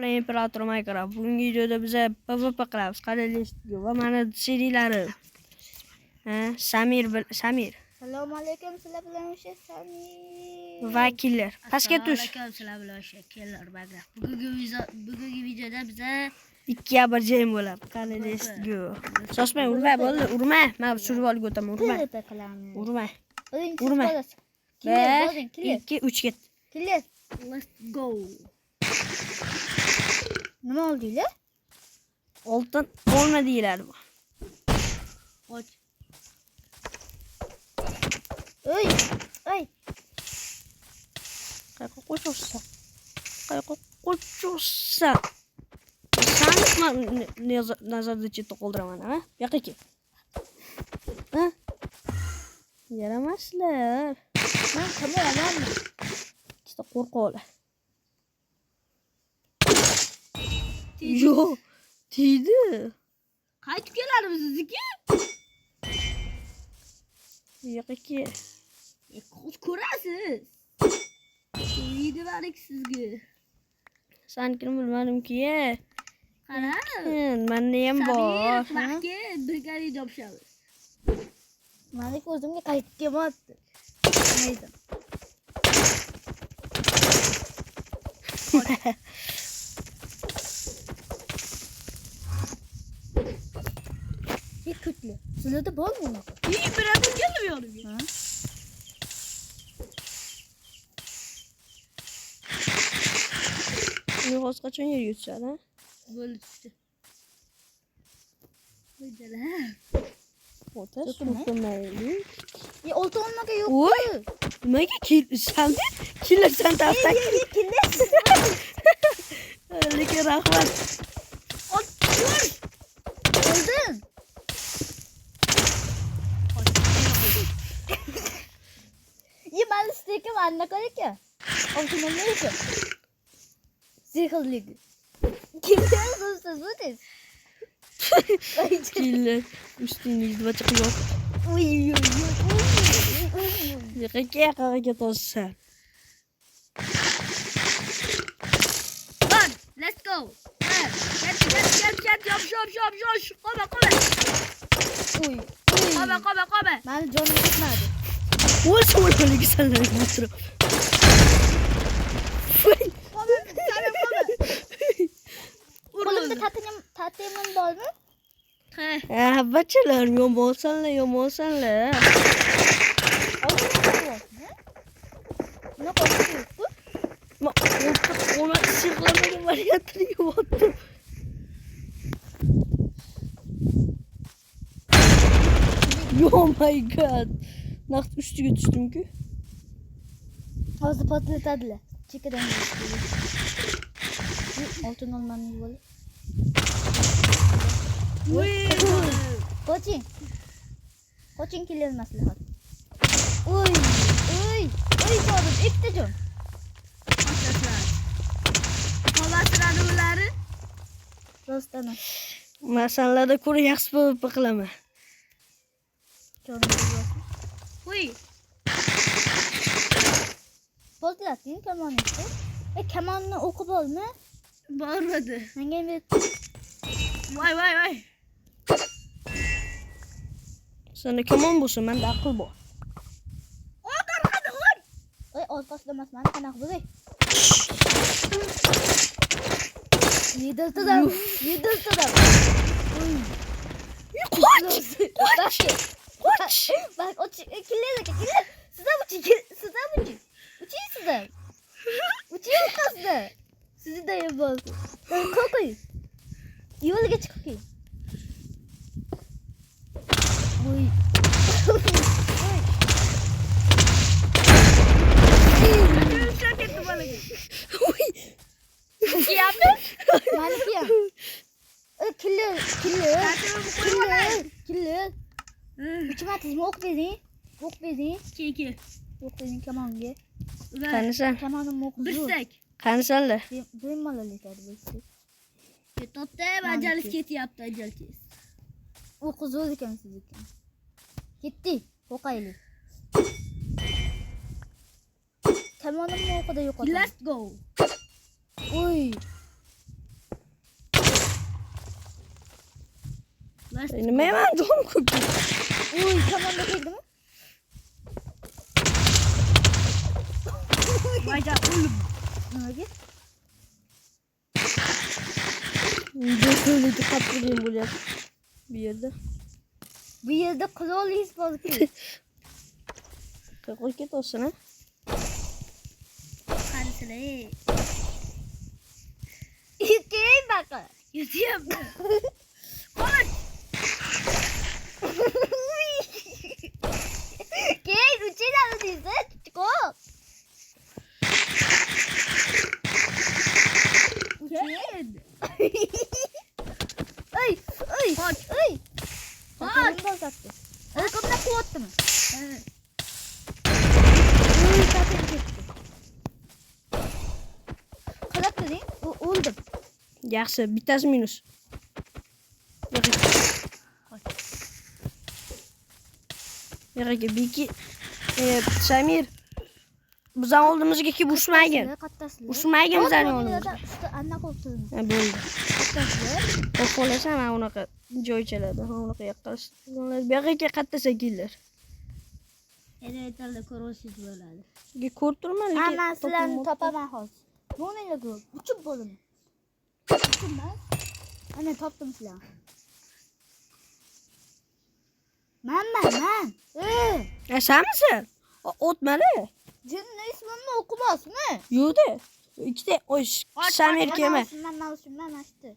Imperator Minecraft. Bugungi videoda biza PvP qilamiz. Qaranglar va mana serialari. Samir. Assalomu alaykum, sizlar bilan o'sha Samir. Va Killer. Pastga tush. Assalomu alaykum, sizlar bilan o'sha Killer baga. Bugungi videoda biza 2 bir jam bo'ladi. Qaranglar. Sosmay urma bo'ldi, urma. Men surib olib o'taman, urma. Urma. Urma. 2 3 ket. Killer. let's go. Nima oldinglar? Oltin olma deyiladi bu. Och. Oy. Qayerga qo'shursan? Sen nazarda chetda qoldiraman, ha? Yo'q eki. Ha? Yaramaslar. Men qilmayman. İşte qo'rqoqlar. Yo'q, tegdi. Qaytib keladi bizniki. Yo'q eki. Ko'rasiz. Videolarni sizga. Senikini bilmadim-ki. Qara. Menda ham bor. Mahga brigadir topishamiz. Meni ko'zimga qaytib kelmayapti. Neydi? Bir kütle. Sizde bol mu? İyi biraz gelmiyorum ya. Ha? Yo'q, qachon yerga tushadi, ha? Böyle düştü. Böyle. O'ta so'kmaylik. Olta olmaga yok. Oy! Nimaga sen tarafdan Killer. lekin rahmat. Öldün. İyi ben stekim anne koyuk ya. Olsun ne ki? Zırhlı. Killer hırsız bu değil. Killer ustingizda chiqib Uy. Yaqaga to'ssan. Run, let's go. Get, yap. Come. Uy. Come. Ben canım gitmedi. O'lsa o'lmaligi sanlar o'tirib. Qo'limda tatimim bormi? He. Bachalar yomonsanlar. Ne koyuyorsun bu? Ona sihirlamaga variantini yo'qotdim. Oh my god. Naqd ustiga tushdimku. Hozir patlatadilar. Chekadan geçti. Oltin olmanı böyle. Koçing killer maslahat. Uy. Ko'rdim, ikkita jon. Kovasiraduları. Rostana. Masalada ko'ra yaxshi PvP qilaman. Jonim bo'lsin. Uy. Patlating kamonni. Kamonni o'qib olma. Bormadı. Menga bir Vay. Senda kamon bo'lsa, menda aql bor. Oy, orqasida emasman, qanaqa bo'lay? Yedirtidan. Qoch. Bak, killer. Sizlar uchiysizlar. Uchiyapsizda. Sizni da ham bor. Qo'y. Yo'lga chiqing. Uy. Maniki ham. Killer. Uchimatizmi o'q bering. Keki. O'q bering kamonga. Qanisan? Kamonim o'q. Birsek. Qanisanlar? Bemalol etadi bo'lsa. To'xta, ajalish ketyapti, ajalish. O'q zo'r ekan sizniki. Ketdi. O'qaylik. Kamonim o'qida yo'qotdi. Let's go. Uy. Nima men don ko'p. Uy, tomonda keldimi? Vayda o'lim. Nimaga? Do'stlik qattiq bo'lyapti. Bu yerda. Bu yerda qurol iz borku. Qo'y ketsin, ha? Qansirey. Keyin baqa. Yutyapti. Keyin uchidan deydi, chiqib. Keyin. Ay, ay, Qoch. ay. Qoch. Qo'limda uzatdi. Qo'limda quvvatdimi? Evet. Uy, kaçın ketdi. Qalab turing, o'ldim. Yaxshi, bittasi minus. Yo'q, Biki. Samir. Bizning oldimizga kelib ushmagin. Ushmagin bizning oldimizga. Anna qo'rqdim. Ha, bo'ldi. Qattasizlar. Xo'lasan, mana unaqa joychalarda, unaqa yoqqasiz. Ular bu yerga qattasa kellar. Ertalab ko'rasiz bo'ladi. Sizga ko'rib turman, lekin Ana sizlarni topaman hozir. Bo'lmanglar ko'p. Uchib bo'laman. Uchibman. Ana topdim sizlarni. Man. Sanmisan? O'tmadi. Jinni ismimni o'qimasmi? Yo'qda. Ikkita Samir kelma. Man ashti.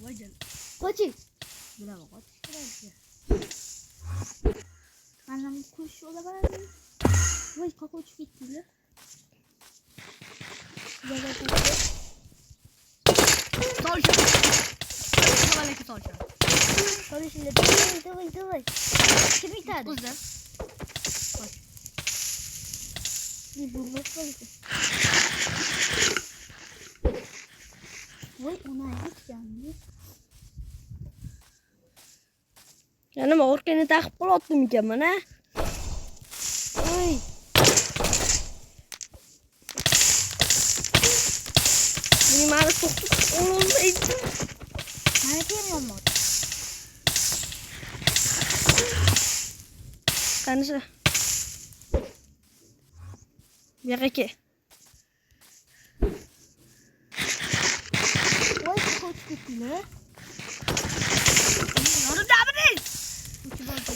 Voydan. Qoching. Bunaqa qochish kerak. Anam kush olaman. Voy, qo'chib ketdilar. Tolcha. Tavalaki tolcha. Konuşunlar. Davay. Kim iterdi? Kuzlar. Bir bulmak lazım. Vay, ona hiç gelmiyor. Nima orqani taqib qolyaptim ekanman, ha? Oy. Nimani to'xtatib olmaydi. Mana kelmayapman. Qanisi? Bu yerga kel. Voy, qochib ketdilar. Yonimdamisiz? Uchib oldi.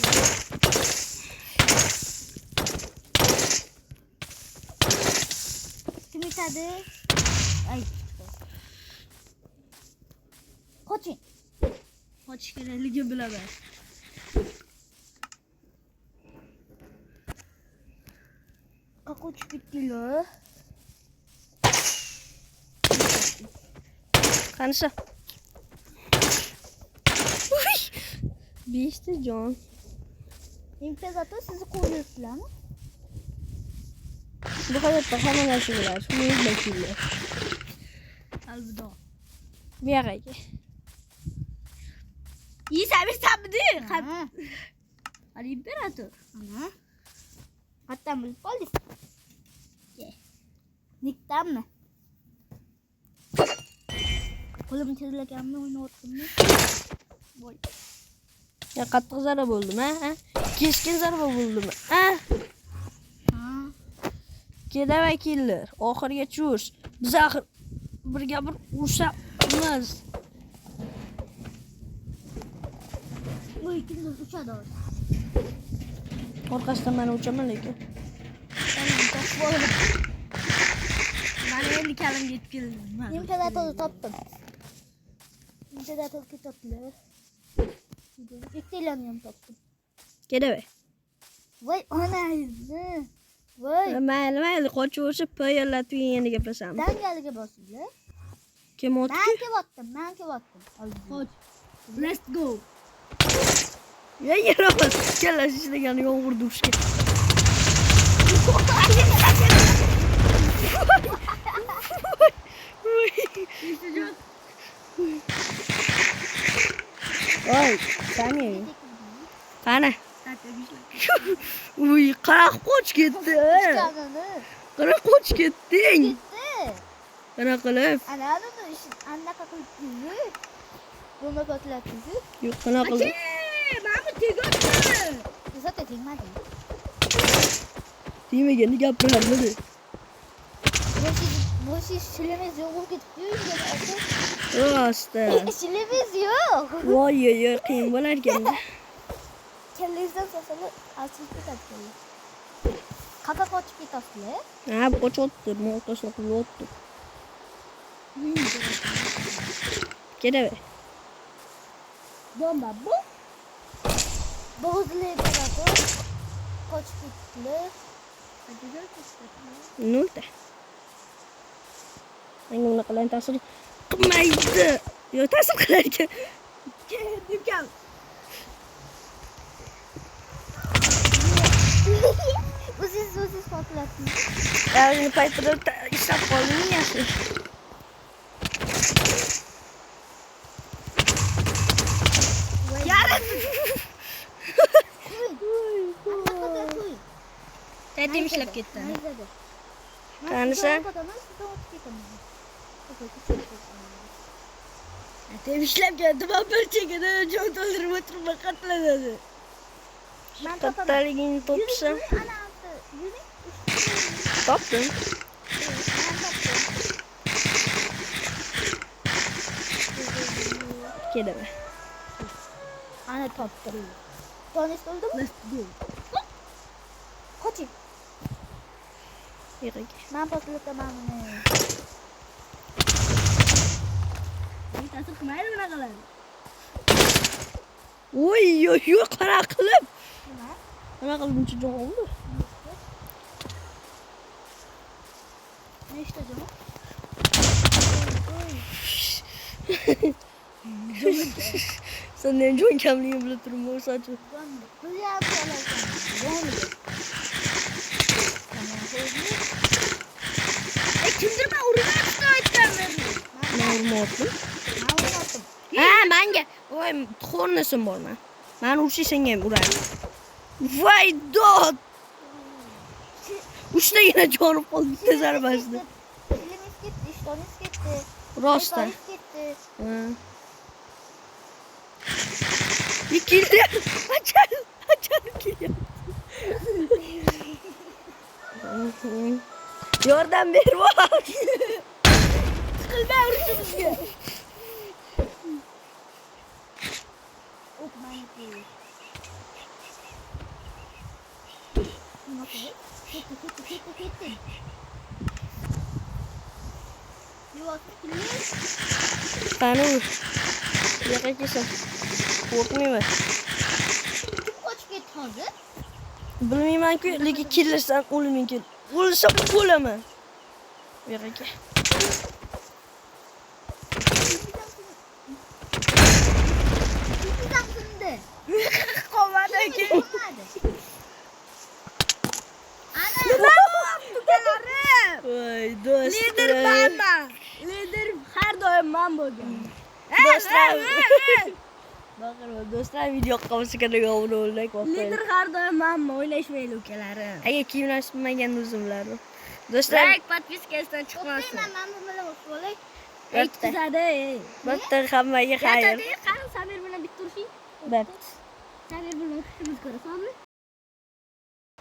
Kim iterdi? Ay. Qoching. Qochish kerakligi bilaman. Qochib ketdilar. Qanisi? Uy! 5 ta jon. İmparator sizi koruyorlar. Bu hayotda hamma narsa bo'ladi. Shuni bilinglar. Alvido. Bu yerga kel. Samir sabdi. Ha. Hadi imperator. Ana. Hatta bilib qoldik. Nikdanmi? Qo'lim tezlaganmi, o'ynayotdimmi? Voy. Ya qattiq zarba bo'ldimi, ha? Keskin zarba bo'ldimi, ha? Ha. Keda vakillar, oxirigacha urish. Biz axir birga bir urushamiz. Voy, kimdir uchadi hozir. Orqasidan men uchaman lekin. Mani endi kalimga yetib keldim. İmparator'u toptum. İmparator ketdilar. İktilanıyorum toptum. Keda vay. Voy, ana. Voy. Mayli, qochib o'sib poyallatib endi gaplashamiz. Dangaliga bosinglar. Kim o'tdi? Men kevatdim. Qoch. Let's go. Ya yaramas. Kelash ishlagan yomg'ir dushga. Oy, Samir. Qani? Uy, qara qoch ketdi. Qara qoch ketding. Gitti. Qana qilib? Ana uni işin annaqa qilib keldi. Bomba portlatdingiz. Yo'q, qanaqa qildim? Mana tegadi. Zaten tegmadi. Tegmaganda gapirarmidi? Boş işimiz yok ketibdi. Rosta. İşimiz yok. Voy, qiyin bo'lar ekan-da. Kellangizdan so'sali asib ketadi. Qaqa qochib ketasizlar? Ha, bu qochibdi, men o'rtasida qilyapti. Kelaver. Bomba bu. Bo'g'izli tarafı qochib ketdilar. Nolta. Menga bunaqalarni ta'sir qilmaydi. Yo, ta'sir qilar ekan. Keldim. O'ziz portlatdingiz. Ayni paytida ishlab qoldim yaxshi. Tatim ishlab ketdi. Qanisa? Tatim ishlab ketdi. Men bir chekada jon to'ldirib o'tirib qatlanadi. Kattaligini topsam. Topdim. Kelaver. Ana topdim. Tonish bo'ldimi? Qoching. Yig'iga. Men portlataman buni. Men ta'sir qilmaydi bunaqalar. Voy, qanaqa qilib? Nima? Qanaqa qilib buncha jon oldi? Nechta jon? Sen ham jon kamligini bilib turibmi, o'sachi? Kimdir men urib aytganman. Men urmoqdim. Ha, menga. Voy, xo'rnasim bormi? Men urishing senga ham uradi. Voy, dod. 3 tagina jon qoldi bitta zarbasida. Tilimiz ketdi, ishtonimiz ketdi. Rosta. Ketdi. Ikili. Achal kelyapti. Yordam ber, voy. Qilma urishimizga. Ketdi. Qani. Yo'q ekan. Qo'rqmayman. Kim qochib ketdi hozir? Bilmayman-ku, lekin kelirsan o'liming kel. O'lsam o'laman. Yo'q ekan. Qolmadi aka. Voy, do'stlar. Lider menman. Lider har doim men bo'lgan. Do'stlar. Baqirma, do'stlar, video yoqqansa kerak obuna bo'lak. Lider har doim menman, o'ylashmaydi ukalarim. Agar kiyimlashmagan o'zimlarni. Do'stlar, Like, podpiskasidan chiqmasin. Men bilan o'tib olay. Aytizadi. bitta hammaga xayr. Qani Samir bilan bitta urishing. Bat. Samir bilan urishimiz ko'rasanmi?